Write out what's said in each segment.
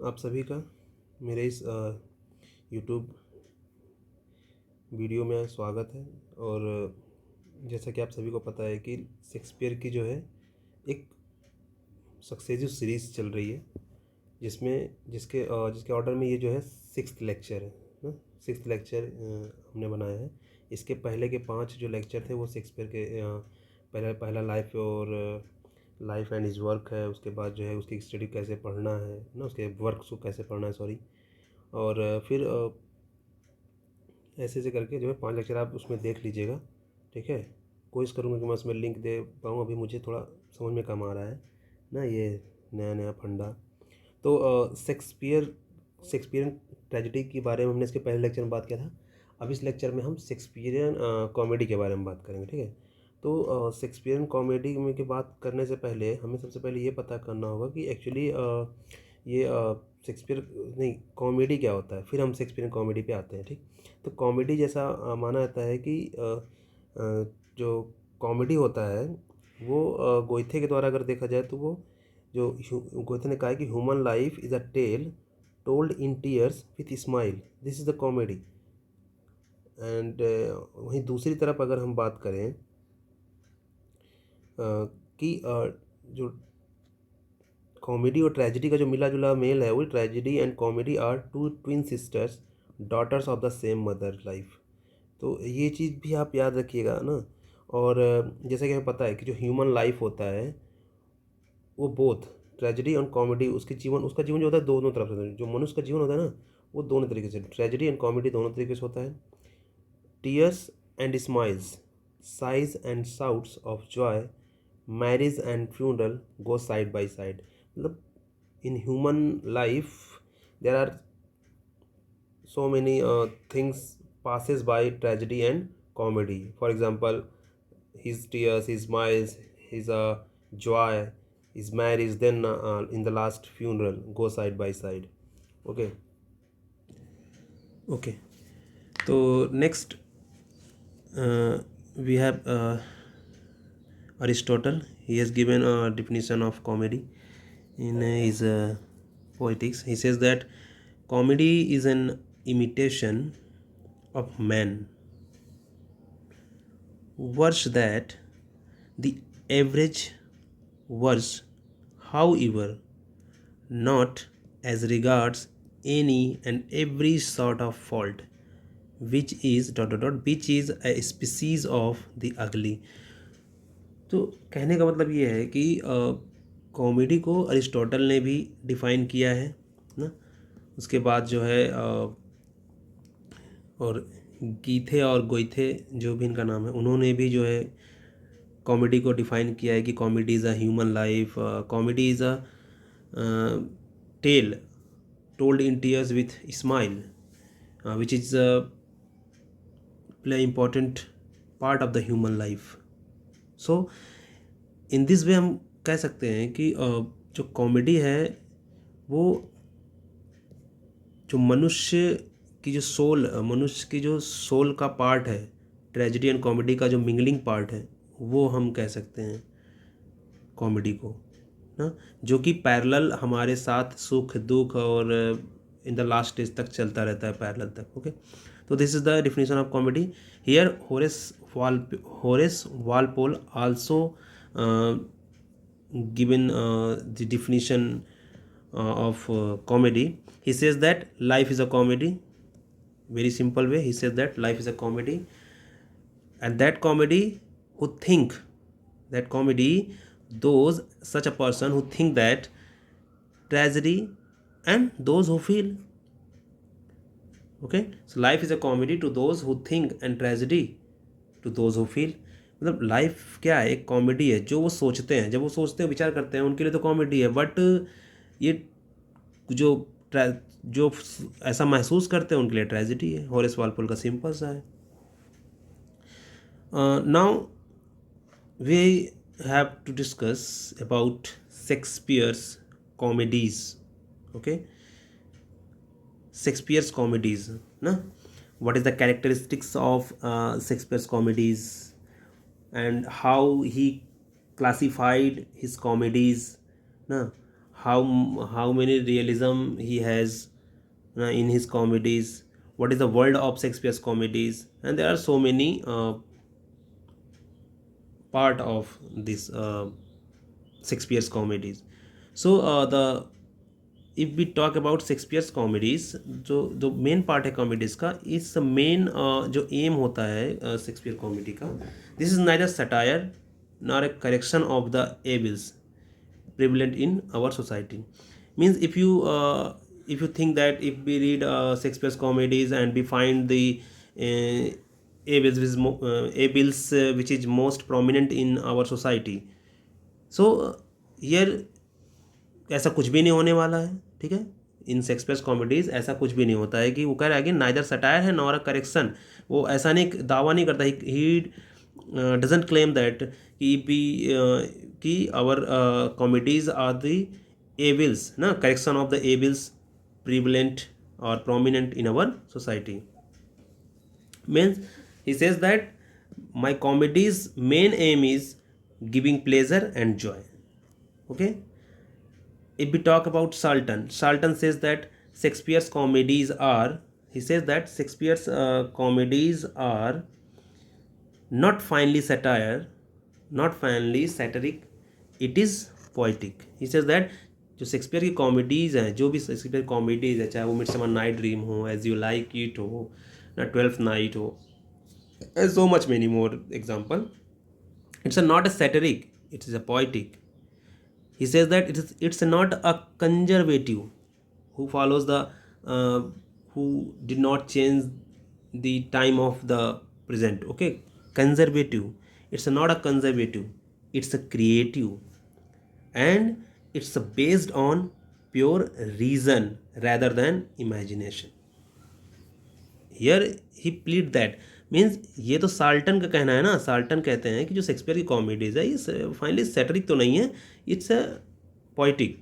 आप सभी का मेरे इस यूट्यूब वीडियो में स्वागत है। और जैसा कि आप सभी को पता है कि शेक्सपियर की जो है एक सक्सेसिव सीरीज़ चल रही है, जिसके ऑर्डर में ये जो है सिक्स्थ लेक्चर है ना। सिक्स्थ लेक्चर हमने बनाया है। इसके पहले के 5 जो लेक्चर थे वो शेक्सपियर के पहला लाइफ एंड हिज वर्क है। उसके बाद जो है उसकी स्टडी कैसे पढ़ना है ना, उसके वर्क्स को कैसे पढ़ना है, सॉरी। और फिर ऐसे ऐसे करके जो है 5 लेक्चर आप उसमें देख लीजिएगा, ठीक है। कोशिश करूँगा कि मैं उसमें लिंक दे पाऊँ। अभी मुझे थोड़ा समझ में कम आ रहा है ना, ये नया नया फंडा। तो शेक्सपियरन ट्रेजेडी के बारे में हमने इसके पहले लेक्चर में बात किया था। अब इस लेक्चर में हम शेक्सपियरन कॉमेडी के बारे में बात करेंगे, ठीक है। तो शेक्सपियरन कॉमेडी में की बात करने से पहले हमें सबसे पहले ये पता करना होगा कि एक्चुअली ये शेक्सपियर नहीं, कॉमेडी क्या होता है। फिर हम शेक्सपियरन कॉमेडी पे आते हैं, ठीक। तो कॉमेडी जैसा माना जाता है कि जो कॉमेडी होता है वो गोइथे के द्वारा अगर देखा जाए तो वो गोइथे ने कहा है कि human life is a tale told in tears with smile, this is the comedy. And वहीं दूसरी तरफ अगर हम बात करें कि जो कॉमेडी और ट्रेजेडी का जो मिला जुला मेल है, वो tragedy and comedy are two twin sisters, daughters of the same mother life. तो ये चीज़ भी आप याद रखिएगा ना। और जैसे कि हमें पता है कि जो ह्यूमन लाइफ होता है वो बोथ ट्रेजेडी एंड कॉमेडी, उसका जीवन जो होता है दोनों तरफ से। जो मनुष्य का जीवन होता है ना, वो दोनों तरीके से, ट्रेजेडी एंड कॉमेडी दोनों तरीके से होता है। Tears and smiles, sighs and shouts of joy, marriage and funeral go side by side। मतलब in human life there are so many things passes by tragedy and comedy। For example, his tears, his smiles, his joy, his marriage, then in the last funeral go side by side। Okay, okay। तो next we have Aristotle. He has given a definition of comedy in his Poetics. He says that comedy is an imitation of man, worse that the average worse, however, not as regards any and every sort of fault, which is which is a species of the ugly। तो कहने का मतलब ये है कि comedy को Aristotle ने भी डिफ़ाइन किया है ना। उसके बाद जो है और गीथे और गोइथे जो भी इनका नाम है, उन्होंने भी जो है कॉमेडी को डिफ़ाइन किया है कि comedy is a human life, comedy is a tale told in tears with smile, which is play important part of the human life. So in this way हम कह सकते हैं कि जो कॉमेडी है वो जो मनुष्य की जो सोल का पार्ट है, ट्रेजेडी एंड कॉमेडी का जो मिंगलिंग पार्ट है, वो हम कह सकते हैं कॉमेडी को ना, जो कि पैरेलल हमारे साथ सुख दुख और इन द लास्ट स्टेज तक चलता रहता है, पैरेलल तक। ओके, तो this is the definition of comedy. Here Horace Walpole also given the definition of comedy। He says that life is a comedy, very simple way he says that life is a comedy, and that comedy who think that comedy, those such a person who think that tragedy and those who feel। okay, so life is a comedy to those who think and tragedy to those who feel। मतलब life क्या है, एक comedy है। जो वो सोचते हैं, जब वो सोचते हैं विचार करते हैं, उनके लिए तो कॉमेडी है। बट ये जो जो ऐसा महसूस करते हैं उनके लिए ट्रेजेडी है। होरेस वालपोल का सिंपल सा है। Now we have to discuss about Shakespeare's comedies. Okay, Shakespeare's comedies ना, what is the characteristics of Shakespeare's comedies and how he classified his comedies ना, how many realism he has in his comedies, what is the world of Shakespeare's comedies, and there are so many part of this Shakespeare's comedies. So the if we talk about Shakespeare's comedies, जो main part है comedies का, इस main जो M होता है Shakespeare comedy का, this is neither satire nor a correction of the evils prevalent in our society. Means if you think that if we read Shakespeare's comedies and we find the evils which is most prominent in our society, so here ऐसा कुछ भी नहीं होने वाला है, ठीक है. इन Shakespeare's comedies ऐसा कुछ भी नहीं होता है कि वो कह रहा है कि नाइदर सटायर है नॉर अ करेक्शन. वो ऐसा नहीं दावा नहीं करता. ही डजंट क्लेम दैट कि our comedies are the evils ना, correction of the evils prevalent और prominent in our society. Means he says that my comedies main aim is giving pleasure and joy. Okay. If we talk about Salton says that Shakespeare's comedies are, he says that Shakespeare's comedies are not finely satiric, it is poetic. He says that जो Shakespeare की comedies हैं, जो भी Shakespeare comedies है, चाहे वो midsummer night dream हो, as you like it हो, ना ट्वेल्थ नाइट हो, as so much many more example, it's not a satiric, it is a poetic. He says that it's not a conservative who follows the who did not change the time of the present. Okay, conservative. It's not a conservative. It's a creative, and it's based on pure reason rather than imagination. Here he plead that. Means ये तो Salton का कहना है ना. Salton कहते हैं कि जो शेक्सपियर की कॉमेडीज़ है ये फाइनली सैटरिक तो नहीं है, it's a poetic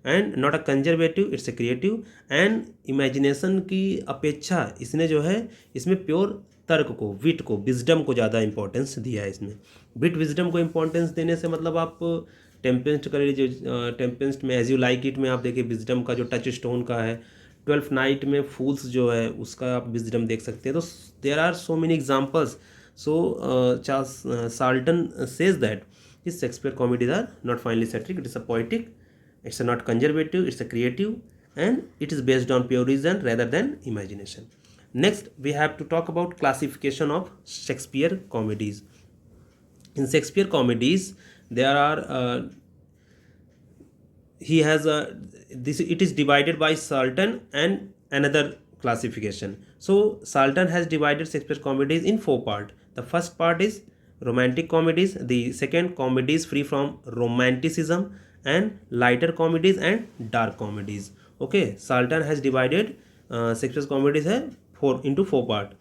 and not a conservative, it's a creative. And imagination की अपेक्षा इसने जो है इसमें प्योर तर्क को, विट को, विजडम को ज़्यादा इंपॉर्टेंस दिया है इसमें. विट विजडम को इंपॉर्टेंस देने से मतलब आप टेम्पेस्ट कर लीजिए. टेम्पेस्ट में एज यू लाइक इट में आप देखिए विजडम का जो टच स्टोन का है. ट्वेल्थ नाइट में फूल्स जो है उसका आप विजडम देख सकते हैं. तो there are so many examples. So Charles Salton says that his Shakespeare comedies are not finely satiric, it is a poetic, it's a not conservative, it's a creative, and it is based on pure reason rather than imagination. Next we have to talk about classification of Shakespeare comedies. In Shakespeare comedies there are he has this, it is divided by Salton and another classification. So Salton has divided Shakespeare comedies in 4 parts. The first part is romantic comedies, the second comedies free from romanticism, and lighter comedies and dark comedies. Okay, Salton has divided Shakespeare's comedies है into 4 part.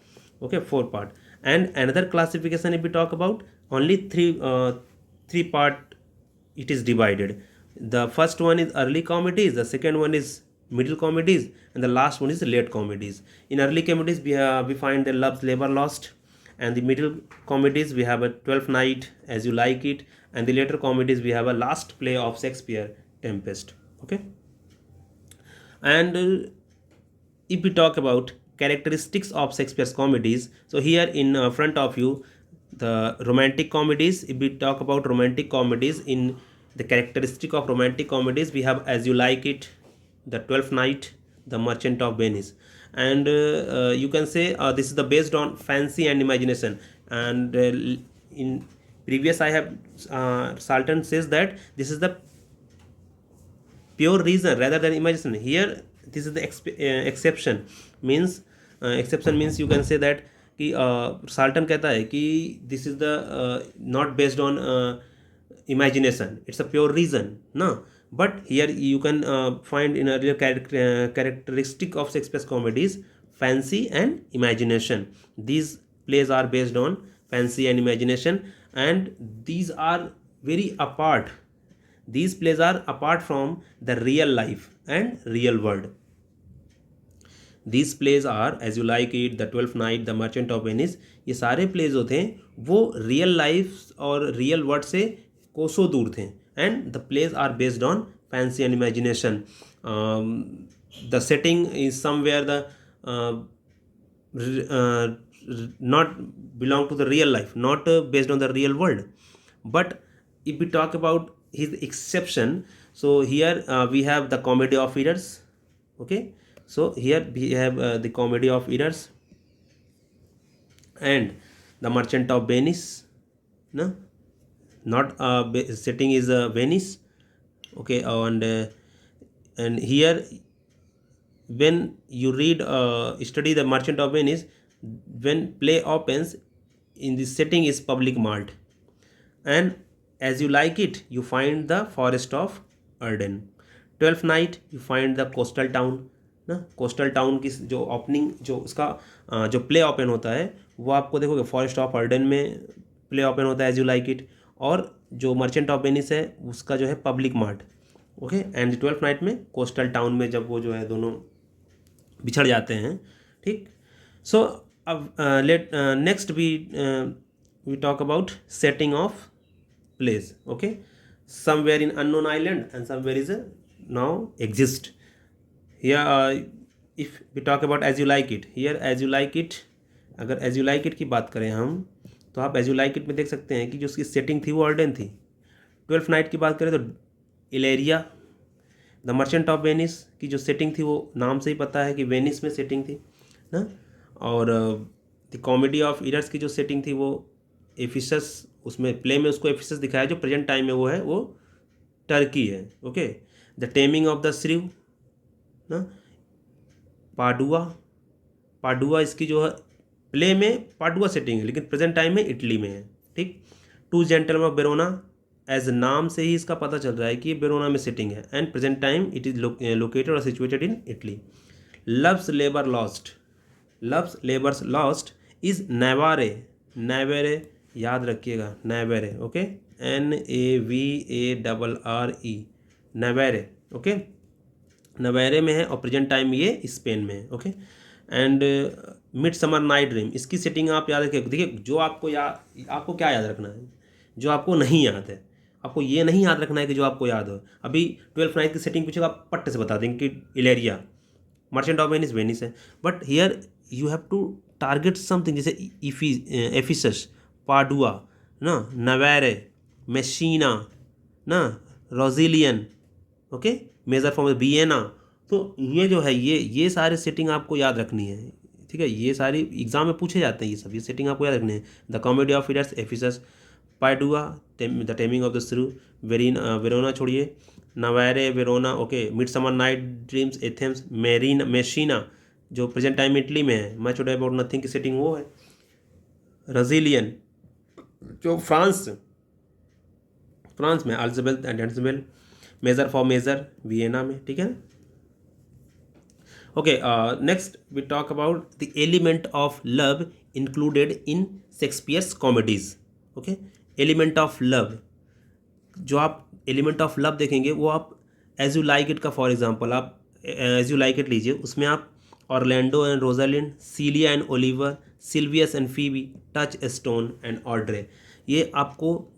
Okay, 4 part. And another classification if we talk about, only 3 part it is divided. The first one is early comedies, the second one is middle comedies, and the last one is late comedies. In early comedies we find the Love's Labour Lost, and the middle comedies we have a Twelfth Night, As You Like It, and the later comedies we have a last play of Shakespeare, Tempest. Okay. And if we talk about characteristics of Shakespeare's comedies, so here in front of you the romantic comedies. If we talk about romantic comedies, in the characteristic of romantic comedies we have As You Like It, the Twelfth Night, the Merchant of Venice. And you can say this is the based on fancy and imagination. And in previous I have Salton says that this is the pure reason rather than imagination. Here this is the exception. Means exception means you can say that कि Salton कहता है कि this is the not based on imagination, it's a pure reason, no. But here you can find in earlier characteristic of Shakespeare's comedies, fancy and imagination. These plays are based on fancy and imagination, and these are very apart. These plays are apart from the real life and real world. These plays are As You Like It, The Twelfth Night, The Merchant of Venice. ये सारे plays होते हैं वो real life और real world से कोसों दूर थे. And the plays are based on fancy and imagination. The setting is somewhere the not belong to the real life, not based on the real world. But if we talk about his exception, so here we have the comedy of errors. Okay, so here we have the comedy of errors and the merchant of Venice. No, not setting is Venice. Okay, and here when you read study the merchant of Venice, when play opens, in the setting is public mart, and as you like it you find the forest of Arden. 12th night you find the coastal town ना, coastal town की जो opening जो उसका जो play open होता है वो आपको देखोगे फॉरेस्ट ऑफ अर्डन में प्ले ओपन होता है एज यू लाइक इट, और जो मर्चेंट ऑफ वेनिस है उसका जो है public mart. Okay, and 12th night में कोस्टल टाउन में जब वो जो है दोनों बिछड़ जाते हैं. ठीक, सो अब let next we talk about setting of place. Okay, somewhere in unknown island and somewhere is now exist. here if we talk about as you like it, here as you like it, अगर as you like it की बात करें हम, तो आप as you like it में देख सकते हैं कि जो उसकी सेटिंग थी वो अर्डन थी. 12th नाइट की बात करें तो इलेरिया. द मर्चेंट ऑफ वेनिस की जो सेटिंग थी वो नाम से ही पता है कि वेनिस में सेटिंग थी ना. और द कॉमेडी ऑफ इरर्स की जो सेटिंग थी वो एफिसस, उसमें प्ले में उसको एफिसस दिखाया, जो प्रेजेंट टाइम में वो है वो टर्की है. Okay, the Taming of the Shrew ना, पाडुआ. पाडुआ इसकी जो है प्ले में पाडुआ सेटिंग है लेकिन प्रेजेंट टाइम में इटली में है. ठीक, two gentleman of Verona, as नाम से ही इसका पता चल रहा है कि वेरोना में सेटिंग है, and present time it is located or situated in Italy. Love's Labour Lost. Love's Labour's Lost is Navarre. Navarre याद रखिएगा, Navarre. Okay, NAVARRE, Navarre. Okay, Navarre में है और प्रेजेंट टाइम ये स्पेन में है. Okay, and Midsummer Night Dream, इसकी setting आप याद रखिए. देखिए, जो आपको आपको क्या याद रखना है, जो आपको नहीं याद है. आपको ये नहीं याद रखना है कि जो आपको याद हो. अभी 12th नाइट की सेटिंग पूछेगा आप पट्टे से बता देंगे कि Illyria, Merchant of Venice Venice है. But here you have to target something, जैसे एफिसस, पाडुआ ना, नवेरे, मेसिना ना, Roussillon. Okay, Measure form Vienna. तो ये जो है ये सारे सेटिंग आपको याद रखनी है. ठीक है, ये सारी एग्जाम में पूछे जाते हैं, ये सब ये सेटिंग आपको याद रखनी है. The Comedy of Errors Ephesus, Padua, the Taming of the Shrew, Verona छोड़िए, Navarre Verona. Okay, Midsummer Night Dreams, Athens, Messina जो प्रेजेंट टाइम इटली में है, मच वुड अबाउट नथिंग की सेटिंग वो है. रजीलियन जो फ्रांस में, अल्जबेल एंड एंजबेल, मेजर फॉर मेजर वियना में. ठीक है. Okay, next we talk about the element of love included in Shakespeare's comedies. Okay, element of love, जो आप एलिमेंट ऑफ लव देखेंगे वो आप एज यू लाइक इट का फॉर एग्जांपल आप एज यू लाइक इट लीजिए. उसमें आप Orlando and Rosalind, cilia and Oliver, Silvius and Phoebe, touch stone and Audrey, ये आपको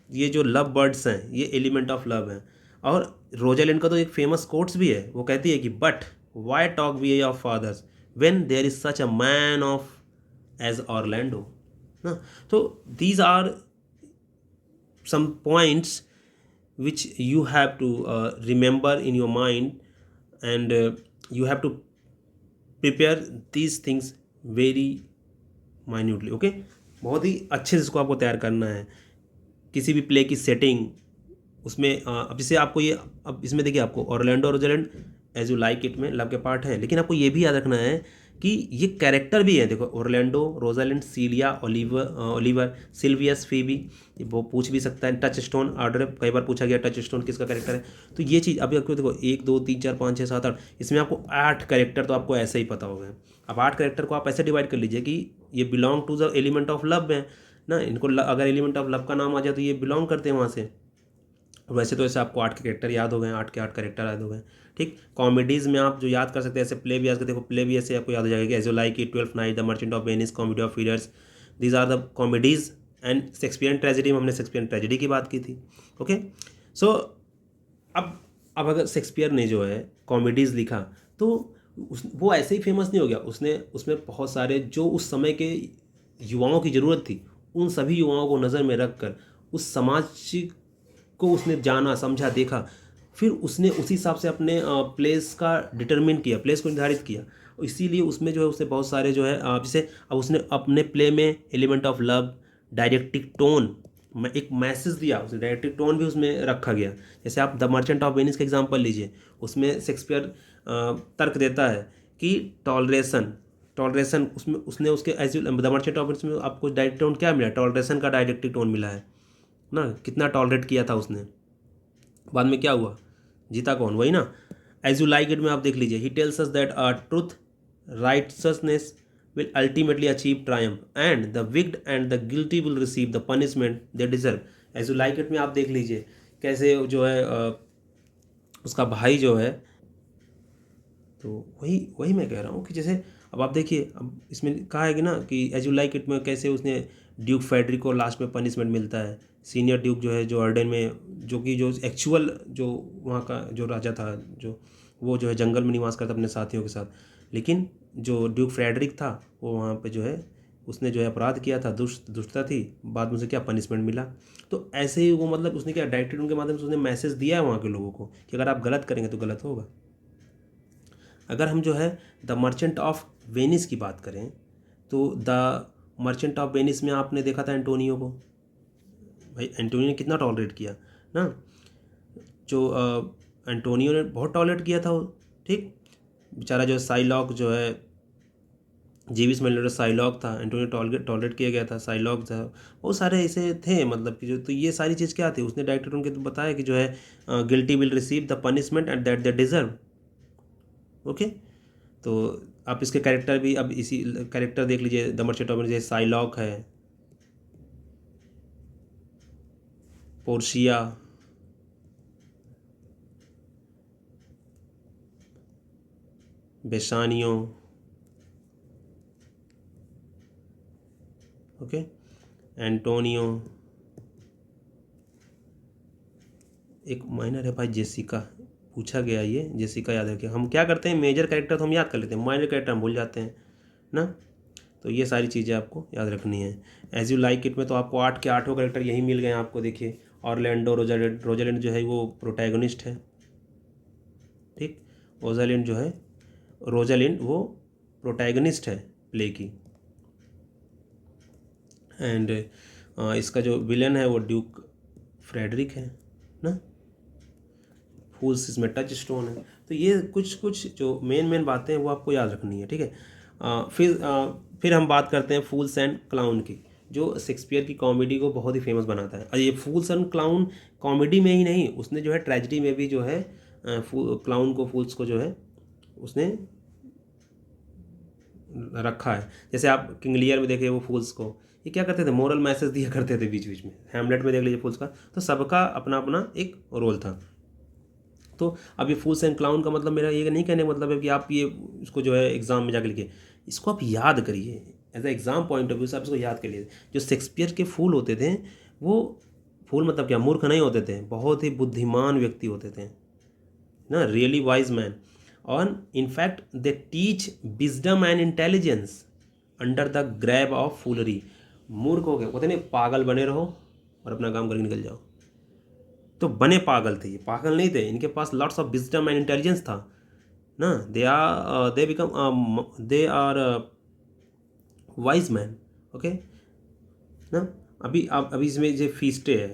ये जो लव बर्ड्स हैं ये एलिमेंट ऑफ लव हैं. और रोजालिंड का तो एक फेमस कोट्स भी है, वो कहती है कि but why talk we of fathers when there is such a man of as Orlando ना. तो these are some points which you have to remember in your mind, and you have to prepare these things very minutely. Okay, बहुत ही अच्छे से इसको आपको तैयार करना है. किसी भी प्ले की सेटिंग उसमें अब जैसे आपको ये, अब इसमें देखिए आपको Orlando Rosalind as you like it में लव के पार्ट है, लेकिन आपको ये भी याद रखना है कि ये कैरेक्टर भी है. देखो, Orlando, Rosalind, Celia, Oliver, Silvius, Phoebe, वो पूछ भी सकता है. टच स्टोन, ऑर्डर कई बार पूछा गया टच स्टोन किसका कैरेक्टर है. तो ये चीज़ अभी आपको देखो 1 2 3 4 5 6 7 8, इसमें आपको 8 कैरेक्टर तो आपको ऐसे ही पता होगा. अब 8 कैरेक्टर को आप ऐसे डिवाइड कर लीजिए कि ये belong to the element of love में ना. इनको अगर एलिमेंट ऑफ लव का नाम आ जाए तो ये बिलोंग करते हैं वहाँ से. वैसे तो ऐसे आपको 8 के कैरेक्टर याद हो गए, 8 के 8 कैरेक्टर याद हो गए. ठीक, कॉमेडीज़ में आप जो याद कर सकते हैं, ऐसे प्ले भी याद करते. देखो, प्ले भी ऐसे आपको याद हो जाएगा कि as you like it, 12th night, the merchant of Venice, comedy of errors, these are the comedies. And Shakespearean tragedy में हमने शेक्सपियरियन ट्रेजेडी की बात की थी. ओके, सो अब अब अगर शेक्सपियर ने जो है कॉमेडीज़ लिखा तो वो ऐसे ही फेमस नहीं हो गया, उसने उसमें बहुत सारे जो उस समय के युवाओं की ज़रूरत थी उन सभी युवाओं को नज़र में रख कर उस समाज को उसने जाना, समझा, देखा, फिर उसने उसी हिसाब से अपने प्लेस का डिटरमिन किया, प्लेस को निर्धारित किया। इसीलिए उसमें जो है उसने बहुत सारे जो है जैसे अब उसने अपने प्ले में एलिमेंट ऑफ लव, डायरेक्टिक टोन, एक मैसेज दिया, उसने डायरेक्टिक टोन भी उसमें रखा गया। जैसे आप द मर्चेंट ऑफ वेनिस का एग्जांपल लीजिए, उसमें शेक्सपियर तर्क देता है कि टॉलरेशन टॉलरेशन उसमें उसने उसके as the merchant of Venice में आपको डायरेक्ट टोन क्या मिला, टॉलरेशन का डायरेक्टिक टोन मिला है ना, कितना टॉलरेट किया था उसने। बाद में क्या हुआ, जीता कौन, वही ना। एज यू लाइक इट में आप देख लीजिए, he tells us that truth righteousness will ultimately achieve triumph and the wicked and the guilty will receive the punishment they deserve. As you like it में आप देख लीजिए कैसे जो है उसका भाई जो है, तो वही वही मैं कह रहा हूँ कि जैसे अब आप देखिए, अब इसमें कहा है कि ना कि एज यू लाइक इट में कैसे उसने ड्यूक फेडरिक को लास्ट में पनिशमेंट मिलता है, सीनियर ड्यूक जो है जो अर्डेन में, जो कि जो एक्चुअल जो वहाँ का जो राजा था, जो वो जो है जंगल में निवास करता अपने साथियों के साथ, लेकिन जो ड्यूक फ्रेडरिक था वो वहाँ पे जो है उसने जो है अपराध किया था, दुष्टता थी, बाद में उसे क्या पनिशमेंट मिला। तो ऐसे ही वो मतलब उसने क्या डायरेक्टेड उनके माध्यम से उसने मैसेज दिया है वहाँ के लोगों को कि अगर आप गलत करेंगे तो गलत होगा। अगर हम जो है द मर्चेंट ऑफ वेनिस की बात करें तो द मर्चेंट ऑफ वेनिस में आपने देखा था एंटोनियो को, भाई एंटोनियो ने कितना टॉलरेट किया ना, जो एंटोनियो ने बहुत टॉलरेट किया था वो, ठीक, बेचारा जो साइलॉक जो है जीविस मेलिंडर साइलॉक था, एंटोनियो टॉलरेट किया गया था, साइलॉक था, बहुत सारे ऐसे थे मतलब कि जो, तो ये सारी चीज़ क्या थी, उसने डायरेक्टर उनके तो बताया कि जो है guilty will receive the punishment and that they deserve. Okay, तो आप इसके कैरेक्टर भी अब इसी कैरेक्टर देख लीजिए द मर्चेंट ऑफ वेनिस, जैसे साइलॉक है, पोर्शिया, बेसानियो, ओके, एंटोनियो, एक माइनर है भाई जेसिका, पूछा गया ये जेसिका याद रखिए। हम क्या करते हैं, मेजर कैरेक्टर तो हम याद कर लेते हैं, माइनर कैरेक्टर हम भूल जाते हैं ना, तो ये सारी चीज़ें आपको याद रखनी है। एज यू लाइक इट में तो आपको 8 के 8 कैरेक्टर यही मिल गए हैं आपको, देखिए ऑरलैंडो, रोजालिंड जो है वो प्रोटैगनिस्ट है, ठीक, रोजालिंड वो प्रोटैगनिस्ट है प्ले की, एंड इसका जो विलन है वो ड्यूक फ्रेडरिक है ना, फूल्स इसमें टच स्टोन है। तो ये कुछ जो मेन बातें हैं वो आपको याद रखनी है, ठीक है। फिर हम बात करते हैं फूल्स एंड क्लाउन की, जो शेक्सपियर की कॉमेडी को बहुत ही फेमस बनाता है। और ये फूल्स एंड क्लाउन कॉमेडी में ही नहीं, उसने जो है ट्रेजिडी में भी जो है क्लाउन को, फूल्स को जो है उसने रखा है। जैसे आप किंग लियर में देखिए वो फूल्स को ये क्या करते थे, मोरल मैसेज दिया करते थे बीच बीच में। हैमलेट में देख लीजिए फूल्स का, तो सबका अपना अपना एक रोल था। तो अब ये फूल्स एंड क्लाउन का मतलब मेरा ये नहीं कहने का मतलब है कि आप ये इसको जो है एग्जाम में जाकर लिखिए, इसको आप याद करिए as a exam point of view से, आप इसको याद करिए। जो शेक्सपियर के फूल होते थे वो फूल मतलब क्या, मूर्ख नहीं होते थे, बहुत ही बुद्धिमान व्यक्ति होते थे ना, रियली वाइज मैन, और in fact they teach wisdom and intelligence under the garb of foolery. मूर्ख हो गए, कहते नहीं पागल बने रहो और अपना काम करके निकल जाओ, तो बने पागल थे, ये पागल नहीं थे, इनके पास lots of wisdom and intelligence था ना, they are wise man, okay ना। अभी इसमें जो फीस्ट डे है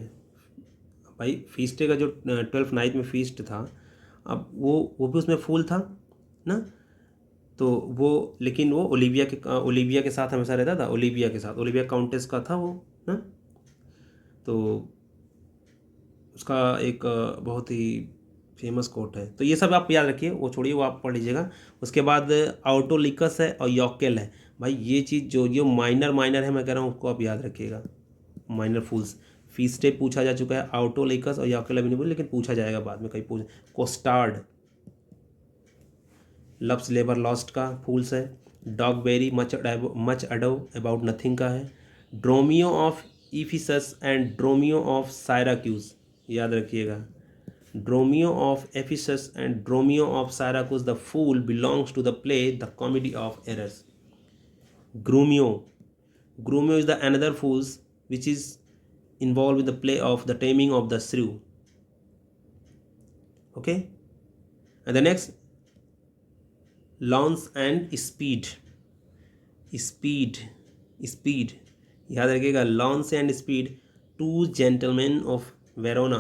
भाई, फीस्ट डे का जो 12th नाइट में फीस्ट था, अब वो भी उसमें फूल था ना, तो वो, लेकिन वो ओलिविया के साथ हमेशा रहता था, ओलिविया के साथ, ओलिविया काउंटेस का था वो ना, तो उसका एक बहुत ही फेमस कोट है। तो ये सब आप याद रखिए, वो छोड़िए, वो आप पढ़ लीजिएगा। उसके बाद आउटोलिकस है और यॉकेल है, भाई ये चीज़ जो माइनर है मैं कह रहा हूँ उसको आप याद रखिएगा। माइनर फूल्स फीस्ट डे पूछा जा चुका है, आउटोलिकस और यॉकेल अभी नहीं बोले, लेकिन पूछा जाएगा बाद में कहीं पूछ। कोस्टार्ड लव्स लेबर लॉस्ट का फूल्स है। डॉगबेरी मच अडो अबाउट नथिंग का है। ड्रोमियो ऑफ इफिसस एंड ड्रोमियो ऑफ सायराक्यूज याद रखिएगा। Dromio of Ephesus and Dromio of Syracuse the Fool belongs to the play The Comedy of Errors. Grumio. Grumio is the another fools which is involved with the play of The Taming of the Shrew. Okay. And the next, Lance and Speed. Speed. याद रखिएगा, Launce and Speed, two gentleman of Verona.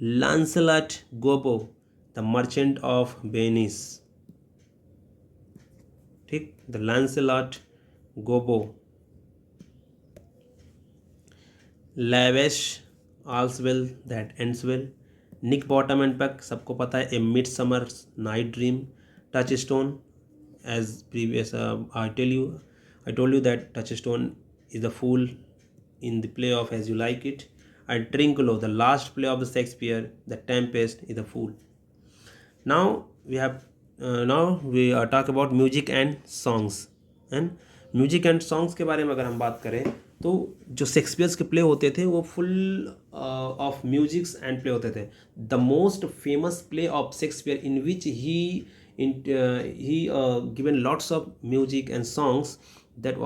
Launcelot Gobbo, the merchant of Venice. ठीक, the Launcelot Gobbo. Lavache, All's Well That Ends Well. Nick Bottom and Puck, सबको पता है, A Midsummer Night Dream. Touchstone, as previous I told you that Touchstone is the fool in the play of As You Like It, and Trinculo, the last play of the Shakespeare, The Tempest, is the fool. Now we talk about music and songs. And music and songs के बारे में अगर हम बात करें तो जो Shakespeare's के प्ले होते थे वो full of musics and play होते थे. The most famous play of Shakespeare in which he given lots of music and songs, that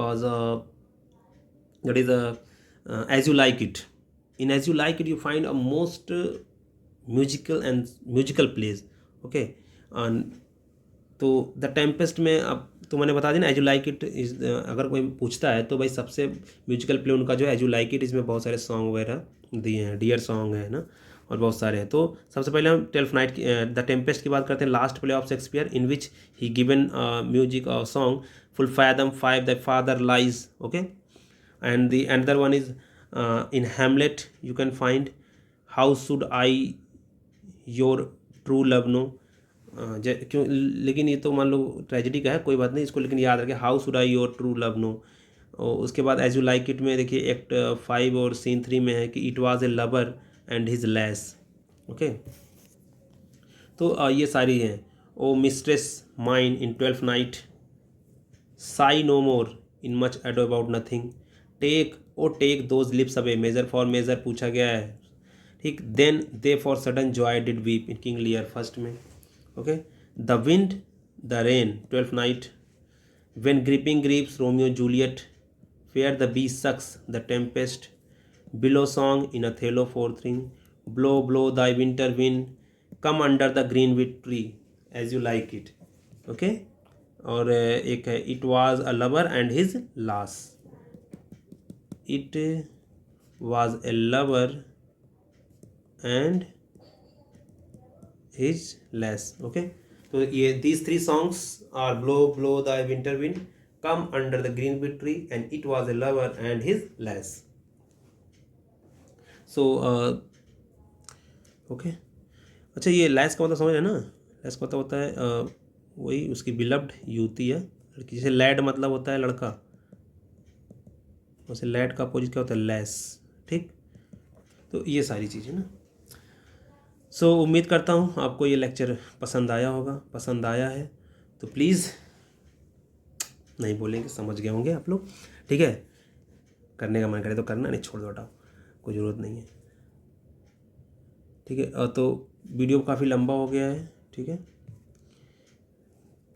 is As You Like It. In As You Like It you find a most musical plays. Okay. And तो the Tempest में अब तो मैंने बता दी ना, as you like it is, अगर कोई पूछता है तो भाई सबसे म्यूजिकल प्ले उनका जो है एज यू लाइक इट, इसमें बहुत सारे सॉन्ग वगैरह दिए हैं, डियर सॉन्ग है ना, और बहुत सारे हैं. तो सबसे पहले हम ट्वेल्थ नाइट द टेम्पेस्ट की बात करते हैं, last play of Shakespeare in which he given music song full fathom 5 the father lies. Okay. And the another one is in Hamlet you can find how should I your true love know. क्यों, लेकिन ये तो मान लो tragedy का है, कोई बात नहीं, इसको लेकिन याद रखें, how should I your true love know. और उसके बाद एज यू लाइक इट में देखिए एक्ट 5 और सीन 3 में है कि it was a lover and his lass. Okay. तो ये सारी हैं. O mistress mine in 12th Night, sigh no more in Much Ado About Nothing, take those lips away, Measure for Measure पूछा गया है. ठीक. Then they for sudden joy did weep in King Lear first में. Okay. The wind the rain 12th Night, when griping griefs Romeo Juliet, where the bee sucks the Tempest, willow song in Othello 4th ring, blow blow the winter wind, come under the green wood tree, as you like it. Okay. और एक है it was a lover and his lass, it was a lover and his lass. Okay. तो ये these 3 songs are blow blow the winter wind, come under the green wood tree and it was a lover and his lass. So okay. अच्छा, ये less का मतलब समझ है ना, less का मतलब होता है वही उसकी बिलव्ड युवती है लड़की. जैसे लैड मतलब होता है लड़का, वैसे लैड का अपोजिट क्या होता है, लेस. ठीक. तो ये सारी चीज़ें ना. सो उम्मीद करता हूँ आपको ये लेक्चर पसंद आया होगा. पसंद आया है तो प्लीज़, नहीं बोलेंगे, समझ गए होंगे आप लोग. ठीक है. करने का मन करे तो करना, नहीं छोड़ दो, हटाओ, कोई ज़रूरत नहीं है. ठीक है. तो वीडियो काफ़ी लंबा हो गया है. ठीक है.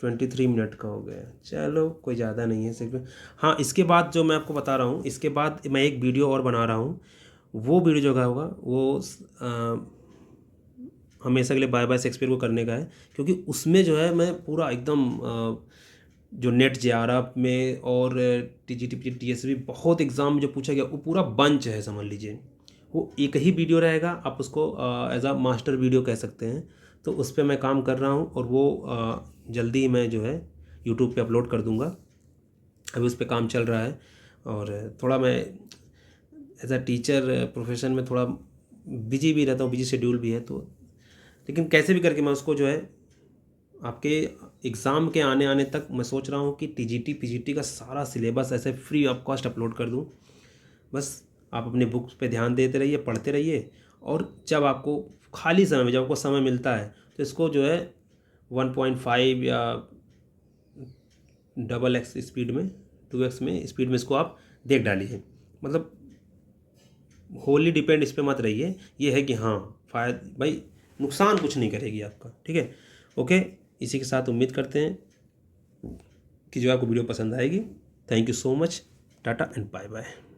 23 मिनट का हो गया है. चलो कोई ज़्यादा नहीं है सिर्फ. हाँ, इसके बाद जो मैं आपको बता रहा हूँ, इसके बाद मैं एक वीडियो और बना रहा हूँ. वो वीडियो जो होगा वो हमेशा के लिए बाय बाय शेक्सपियर को करने का है, क्योंकि उसमें जो है मैं पूरा एकदम जो नेट जेआरएफ में और टीजीटी टीएसबी बहुत एग्ज़ाम में जो पूछा गया वो पूरा बंच है, समझ लीजिए. वो एक ही वीडियो रहेगा, आप उसको एज अ मास्टर वीडियो कह सकते हैं. तो उस पर मैं काम कर रहा हूँ और वो जल्दी ही मैं जो है यूट्यूब पे अपलोड कर दूँगा. अभी उस पर काम चल रहा है. और थोड़ा मैं एज अ टीचर प्रोफेशन में थोड़ा बिजी भी रहता हूँ, बिजी शेड्यूल भी है. तो लेकिन कैसे भी करके मैं उसको जो है आपके एग्ज़ाम के आने तक मैं सोच रहा हूँ कि टीजीटी पीजीटी का सारा सिलेबस ऐसे फ्री ऑफ कॉस्ट अपलोड कर दूँ. बस आप अपने बुक्स पे ध्यान देते रहिए, पढ़ते रहिए, और जब आपको खाली समय में, जब आपको समय मिलता है, तो इसको जो है 1.5 या XX स्पीड में, 2x में स्पीड में इसको आप देख डालिए. मतलब होली डिपेंड इस पर मत रहिए. ये है कि हाँ भाई नुकसान कुछ नहीं करेगी आपका, ठीक है। ओके, इसी के साथ उम्मीद करते हैं कि जो आपको वीडियो पसंद आएगी। Thank you so much, tata and bye bye.